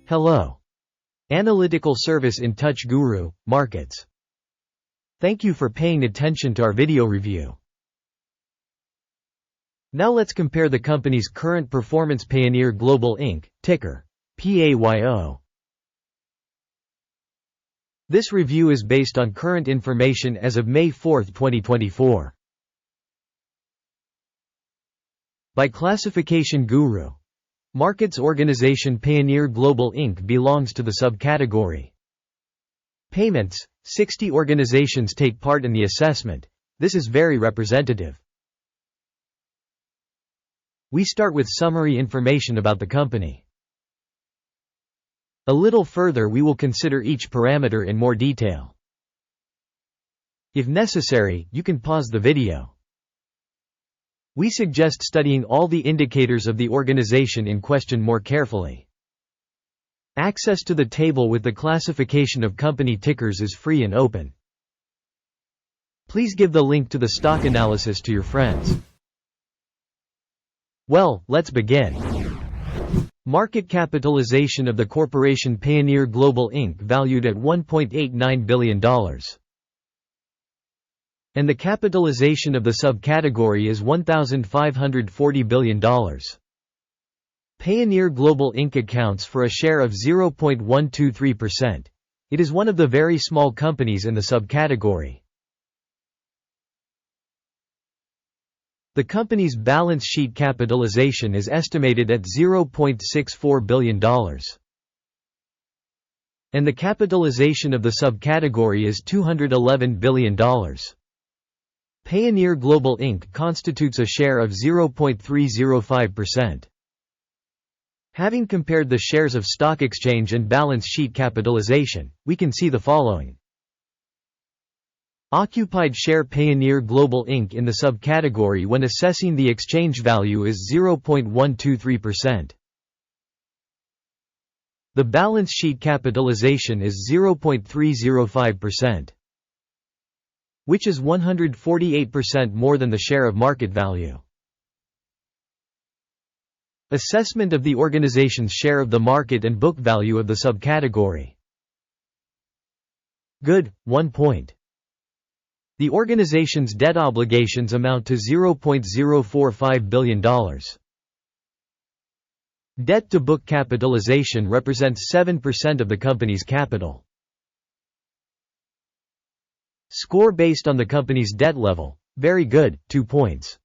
Hello. Analytical service in Guru.Markets. Thank you for paying attention to our video review. Now let's compare the company's current performance. Payoneer Global Inc., ticker PAYO. This review is based on current information as of May 4, 2024. By classification Guru.Markets organization Payoneer Global Inc. belongs to the subcategory Payments. 60 organizations take part in the assessment. This is very representative. We start with summary information about the company. A little further we will consider each parameter in more detail. If necessary, you can pause the video. We suggest studying all the indicators of the organization in question more carefully. Access to the table with the classification of company tickers is free and open. Please give the link to the stock analysis to your friends. Well, let's begin. Market capitalization of the corporation Payoneer Global Inc. valued at $1.89 billion. And the capitalization of the subcategory is $1,540 billion. Payoneer Global Inc. accounts for a share of 0.123%. It is one of the very small companies in the subcategory. The company's balance sheet capitalization is estimated at $0.64 billion. And the capitalization of the subcategory is $211 billion. Payoneer Global Inc. constitutes a share of 0.305%. Having compared the shares of stock exchange and balance sheet capitalization, we can see the following. Occupied share Payoneer Global Inc. in the subcategory when assessing the exchange value is 0.123%. The balance sheet capitalization is 0.305%. Which is 148% more than the share of market value. Assessment of the organization's share of the market and book value of the subcategory. Good, 1 point. The organization's debt obligations amount to $0.045 billion. Debt to book capitalization represents 7% of the company's capital. Score based on the company's debt level, very good, 2 points.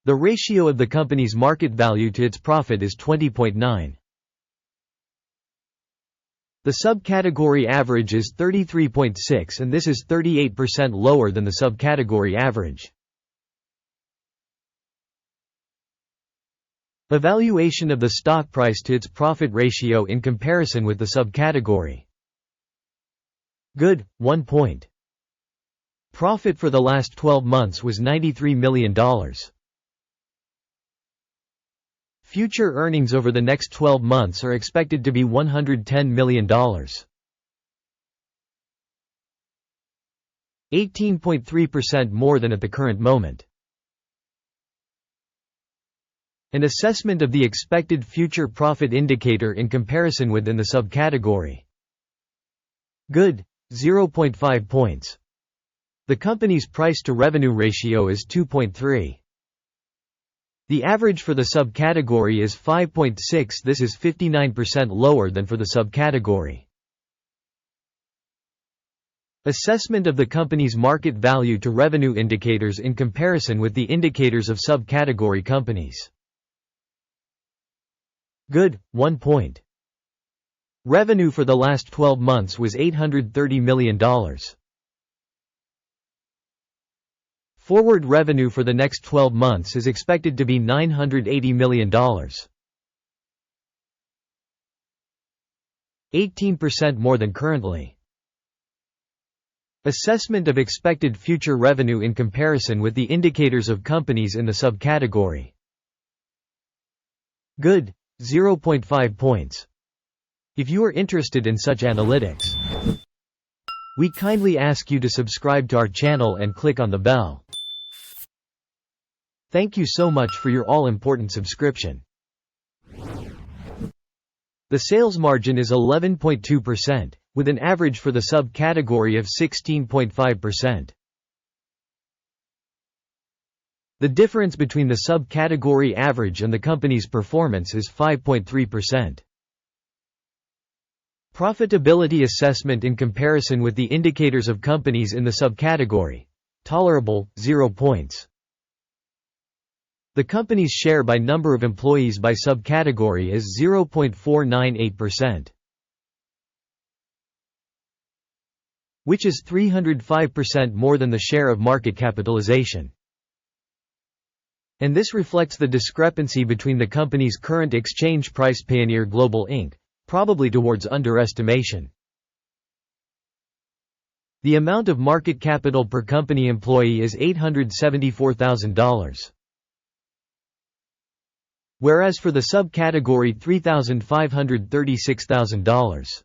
The ratio of the company's market value to its profit is 20.9. The subcategory average is 33.6 and this is 38% lower than the subcategory average. Evaluation of the stock price to its profit ratio in comparison with the subcategory. Good, 1 point. Profit for the last 12 months was $93 million. Future earnings over the next 12 months are expected to be $110 million. 18.3% more than at the current moment. An assessment of the expected future profit indicator in comparison within the subcategory. Good, 0.5 points. The company's price-to-revenue ratio is 2.3. The average for the subcategory is 5.6. This is 59% lower than for the subcategory. Assessment of the company's market value to revenue indicators in comparison with the indicators of subcategory companies. Good, 1 point. Revenue for the last 12 months was $830 million. Forward revenue for the next 12 months is expected to be $980 million. 18% more than currently. Assessment of expected future revenue in comparison with the indicators of companies in the subcategory. Good, 0.5 points. If you are interested in such analytics, we kindly ask you to subscribe to our channel and click on the bell. Thank you so much for your all-important subscription. The sales margin is 11.2%, with an average for the subcategory of 16.5%. The difference between the subcategory average and the company's performance is 5.3%. Profitability assessment in comparison with the indicators of companies in the subcategory. Tolerable, 0 points. The company's share by number of employees by subcategory is 0.498%, which is 305% more than the share of market capitalization. And this reflects the discrepancy between the company's current exchange price Payoneer Global Inc., probably towards underestimation. The amount of market capital per company employee is $874,000. Whereas for the subcategory $3,536,000.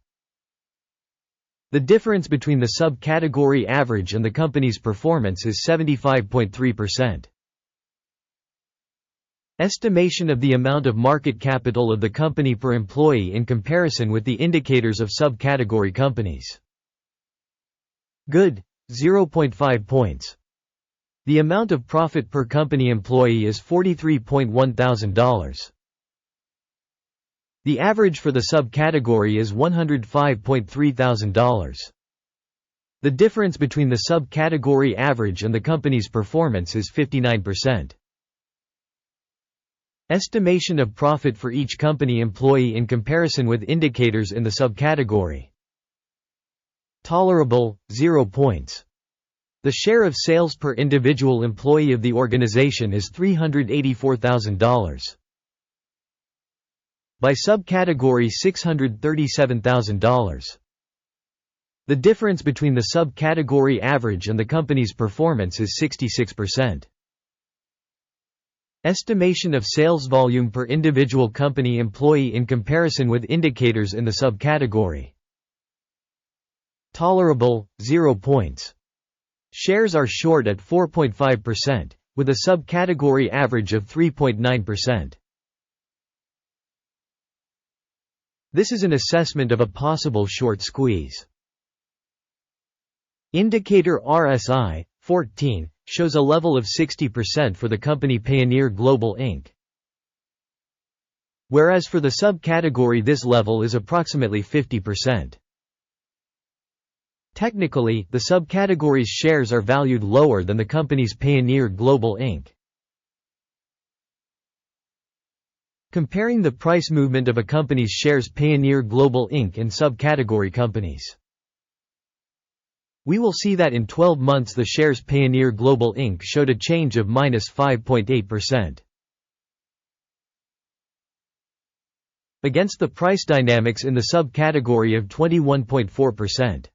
The difference between the subcategory average and the company's performance is 75.3%. Estimation of the amount of market capital of the company per employee in comparison with the indicators of subcategory companies. Good, 0.5 points. The amount of profit per company employee is $43.1 thousand. The average for the subcategory is $105.3 thousand. The difference between the subcategory average and the company's performance is 59%. Estimation of profit for each company employee in comparison with indicators in the subcategory. Tolerable, 0 points. The share of sales per individual employee of the organization is $384,000. By subcategory $637,000. The difference between the subcategory average and the company's performance is 66%. Estimation of sales volume per individual company employee in comparison with indicators in the subcategory. Tolerable, 0 points. Shares are short at 4.5%, with a subcategory average of 3.9%. This is an assessment of a possible short squeeze. Indicator RSI, 14, shows a level of 60% for the company Payoneer Global Inc. Whereas for the subcategory this level is approximately 50%. Technically, the subcategory's shares are valued lower than the company's Payoneer Global Inc. Comparing the price movement of a company's shares Payoneer Global Inc. and subcategory companies. We will see that in 12 months the shares Payoneer Global Inc. showed a change of -5.8%. Against the price dynamics in the subcategory of 21.4%.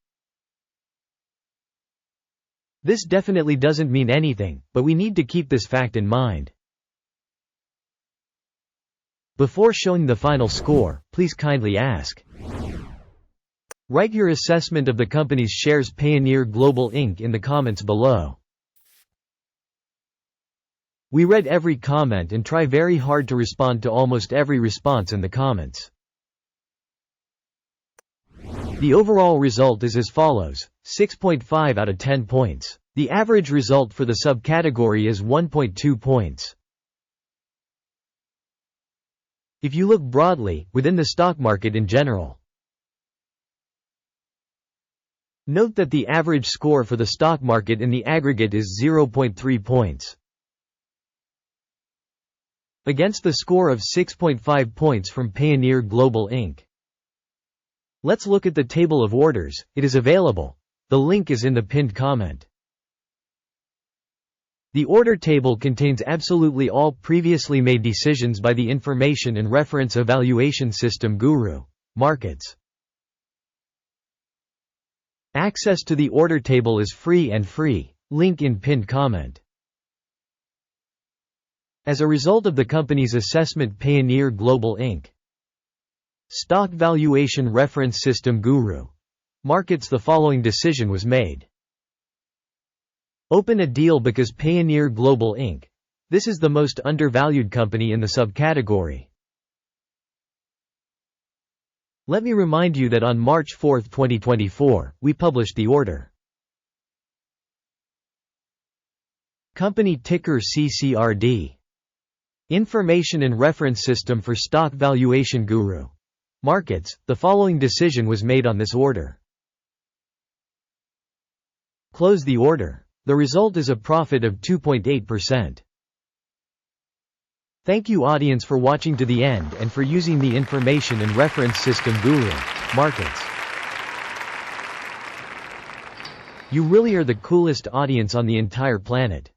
This definitely doesn't mean anything, but we need to keep this fact in mind. Before showing the final score, please kindly ask. Write your assessment of the company's shares Payoneer Global Inc. in the comments below. We read every comment and try very hard to respond to almost every response in the comments. The overall result is as follows, 6.5 out of 10 points. The average result for the subcategory is 1.2 points. If you look broadly, within the stock market in general. Note that the average score for the stock market in the aggregate is 0.3 points. Against the score of 6.5 points from Payoneer Global Inc. Let's look at the table of orders, it is available. The link is in the pinned comment. The order table contains absolutely all previously made decisions by the information and reference evaluation system Guru.Markets. Access to the order table is free and free, link in pinned comment. As a result of the company's assessment Payoneer Global Inc. Stock Valuation Reference System Guru.Markets, the following decision was made. Open a deal because Payoneer Global Inc. This is the most undervalued company in the subcategory. Let me remind you that on March 4, 2024, we published the order. Company ticker CCRD. Information and Reference System for Stock Valuation Guru.Markets. The following decision was made on this order. Close the order. The result is a profit of 2.8%. Thank you audience for watching to the end and for using the Information and Reference System Guru.Markets. You really are the coolest audience on the entire planet.